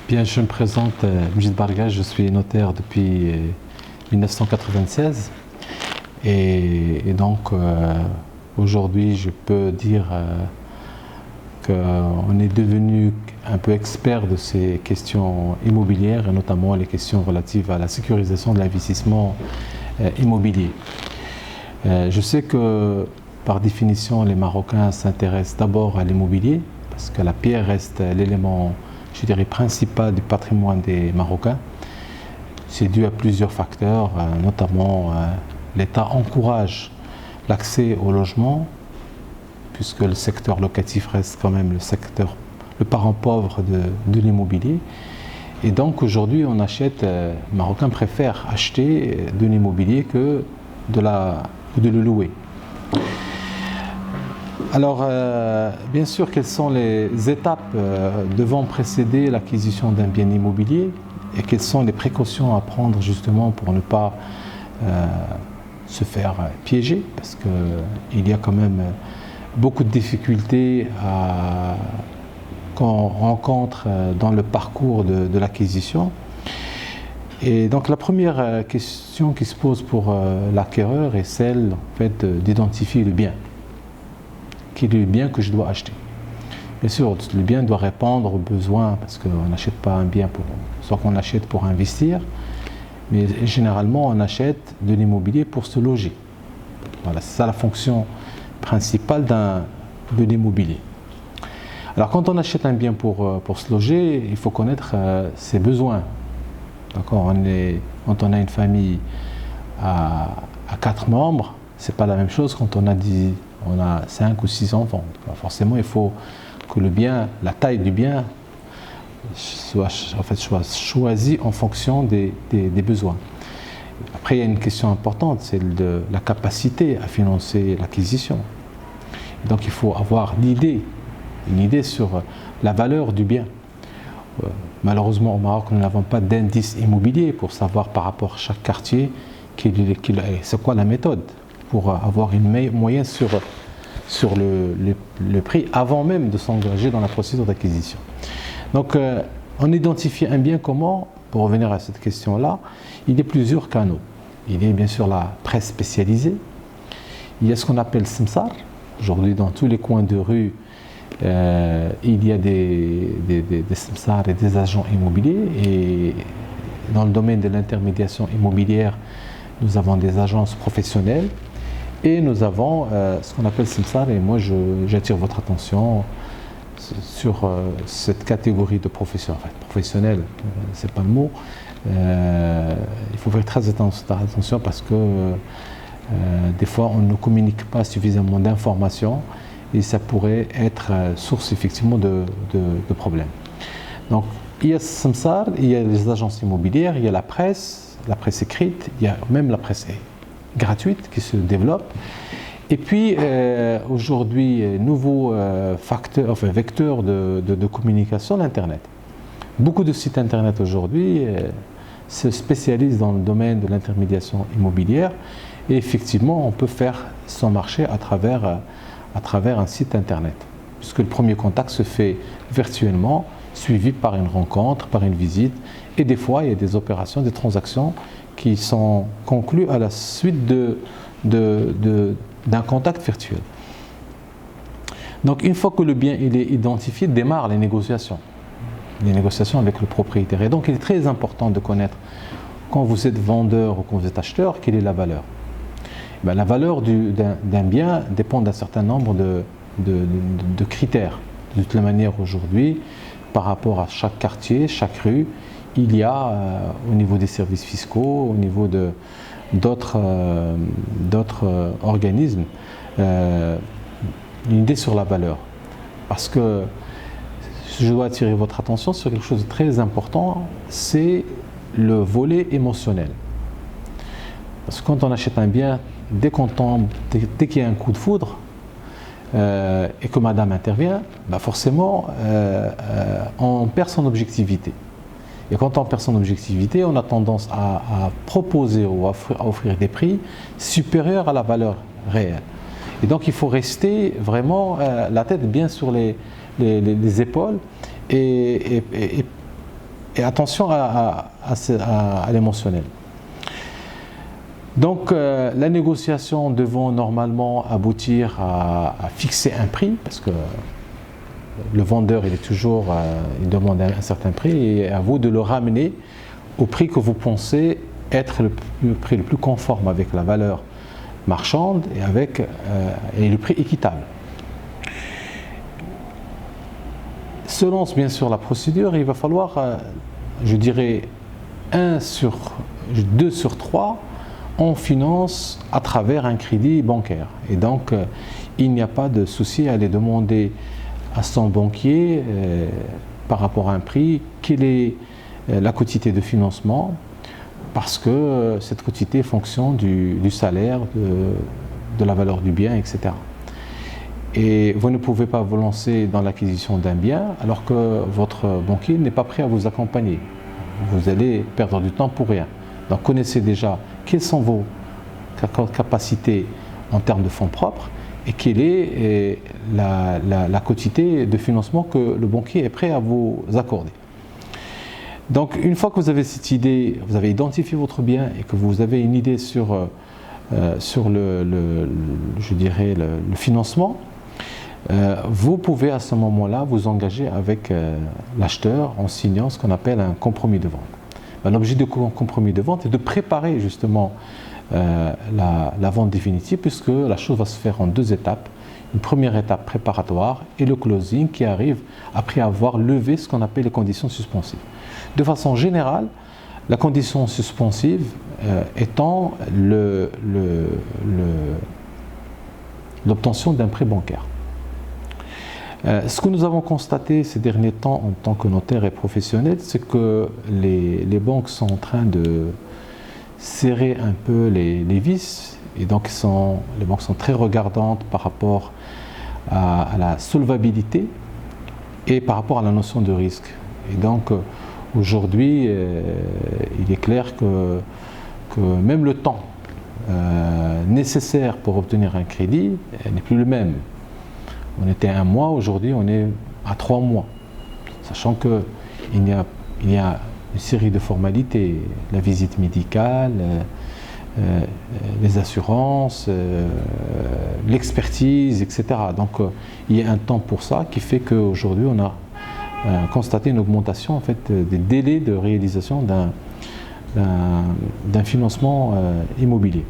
Bien, je me présente, Mjid Bargaj, je suis notaire depuis 1996 et donc aujourd'hui je peux dire qu'on est devenu un peu expert de ces questions immobilières et notamment les questions relatives à la sécurisation de l'investissement immobilier. Je sais que par définition les Marocains s'intéressent d'abord à l'immobilier parce que la pierre reste l'élément, je dirais, principal du patrimoine des Marocains. C'est dû à plusieurs facteurs, notamment l'État encourage l'accès au logement, puisque le secteur locatif reste quand même le parent pauvre de l'immobilier. Et donc aujourd'hui, les Marocains préfèrent acheter de l'immobilier que de le louer. Alors, bien sûr, quelles sont les étapes devant précéder l'acquisition d'un bien immobilier et quelles sont les précautions à prendre justement pour ne pas se faire piéger, parce qu'il y a quand même beaucoup de difficultés qu'on rencontre dans le parcours de l'acquisition. Et donc la première question qui se pose pour l'acquéreur est celle en fait, d'identifier le bien. Quel est le bien que je dois acheter? Bien sûr, le bien doit répondre aux besoins, parce qu'on n'achète pas un bien soit qu'on achète pour investir, mais généralement on achète de l'immobilier pour se loger. Voilà, c'est ça la fonction principale de l'immobilier. Alors quand on achète un bien pour se loger, il faut connaître ses besoins. D'accord, quand on a une famille à 4 membres, c'est pas la même chose quand on a 5 ou 6 enfants. Forcément, il faut que la taille du bien soit choisie en fonction des besoins. Après, il y a une question importante, c'est de la capacité à financer l'acquisition. Donc, il faut avoir une idée sur la valeur du bien. Malheureusement, au Maroc, nous n'avons pas d'indice immobilier pour savoir par rapport à chaque quartier c'est quoi la méthode pour avoir une moyenne sur le prix avant même de s'engager dans la procédure d'acquisition. Donc, on identifie un bien comment? Pour revenir à cette question-là, il y a plusieurs canaux. Il y a bien sûr la presse spécialisée, il y a ce qu'on appelle Samsar. Aujourd'hui, dans tous les coins de rue, il y a des Samsar et des agents immobiliers. Et dans le domaine de l'intermédiation immobilière, nous avons des agences professionnelles et nous avons ce qu'on appelle Samsar. Et moi, j'attire votre attention sur cette catégorie de professionnels. Enfin, professionnels, c'est pas le mot. Il faut faire très attention parce que des fois, on ne communique pas suffisamment d'informations et ça pourrait être source effectivement de problèmes. Donc, il y a Samsar, il y a les agences immobilières, il y a la presse écrite, il y a même la presse gratuite qui se développe. Et puis, aujourd'hui, nouveau vecteur de communication, l'Internet. Beaucoup de sites Internet aujourd'hui se spécialisent dans le domaine de l'intermédiation immobilière et effectivement, on peut faire son marché à travers un site Internet. Puisque le premier contact se fait virtuellement, suivi par une rencontre, par une visite. Et des fois, il y a des opérations, des transactions qui sont conclues à la suite d'un contact virtuel. Donc une fois que le bien il est identifié, démarrent les négociations avec le propriétaire. Et donc il est très important de connaître, quand vous êtes vendeur ou quand vous êtes acheteur, quelle est la valeur. La valeur d'un bien dépend d'un certain nombre de critères. De toute manière, aujourd'hui, par rapport à chaque quartier, chaque rue, il y a au niveau des services fiscaux, au niveau d'autres organismes, une idée sur la valeur. Parce que je dois attirer votre attention sur quelque chose de très important, c'est le volet émotionnel. Parce que quand on achète un bien, dès qu'il y a un coup de foudre et que madame intervient, forcément on perd son objectivité. Et quand on perd son objectivité, on a tendance à proposer ou à offrir des prix supérieurs à la valeur réelle. Et donc il faut rester vraiment la tête bien sur les épaules et et attention à l'émotionnel. Donc la négociation devant normalement aboutir à fixer un prix, parce que le vendeur il est toujours, il demande un certain prix, et à vous de le ramener au prix que vous pensez être le prix le plus conforme avec la valeur marchande et avec le prix équitable. Selon bien sûr la procédure, il va falloir, je dirais, 2 sur 3 on finance à travers un crédit bancaire. Et donc, il n'y a pas de souci à aller demander à son banquier, par rapport à un prix, quelle est la quotité de financement, parce que cette quotité fonctionne du salaire, de la valeur du bien, etc. Et vous ne pouvez pas vous lancer dans l'acquisition d'un bien alors que votre banquier n'est pas prêt à vous accompagner. Vous allez perdre du temps pour rien. Donc connaissez déjà quelles sont vos capacités en termes de fonds propres et quelle est la quotité de financement que le banquier est prêt à vous accorder. Donc une fois que vous avez cette idée, vous avez identifié votre bien et que vous avez une idée sur je dirais le financement, vous pouvez à ce moment-là vous engager avec l'acheteur en signant ce qu'on appelle un compromis de vente. L'objet du compromis de vente est de préparer justement la vente définitive, puisque la chose va se faire en 2 étapes. Une première étape préparatoire et le closing qui arrive après avoir levé ce qu'on appelle les conditions suspensives. De façon générale, la condition suspensive étant l'obtention d'un prêt bancaire. Ce que nous avons constaté ces derniers temps en tant que notaire et professionnel, c'est que les banques sont en train de serrer un peu les vis, et donc les banques sont très regardantes par rapport à la solvabilité et par rapport à la notion de risque. Et donc aujourd'hui, il est clair que même le temps nécessaire pour obtenir un crédit n'est plus le même. On était à 1 mois, aujourd'hui on est à 3 mois, sachant qu'il y a une série de formalités, la visite médicale, les assurances, l'expertise, etc. Donc il y a un temps pour ça qui fait qu'aujourd'hui on a constaté une augmentation en fait, des délais de réalisation d'un financement immobilier.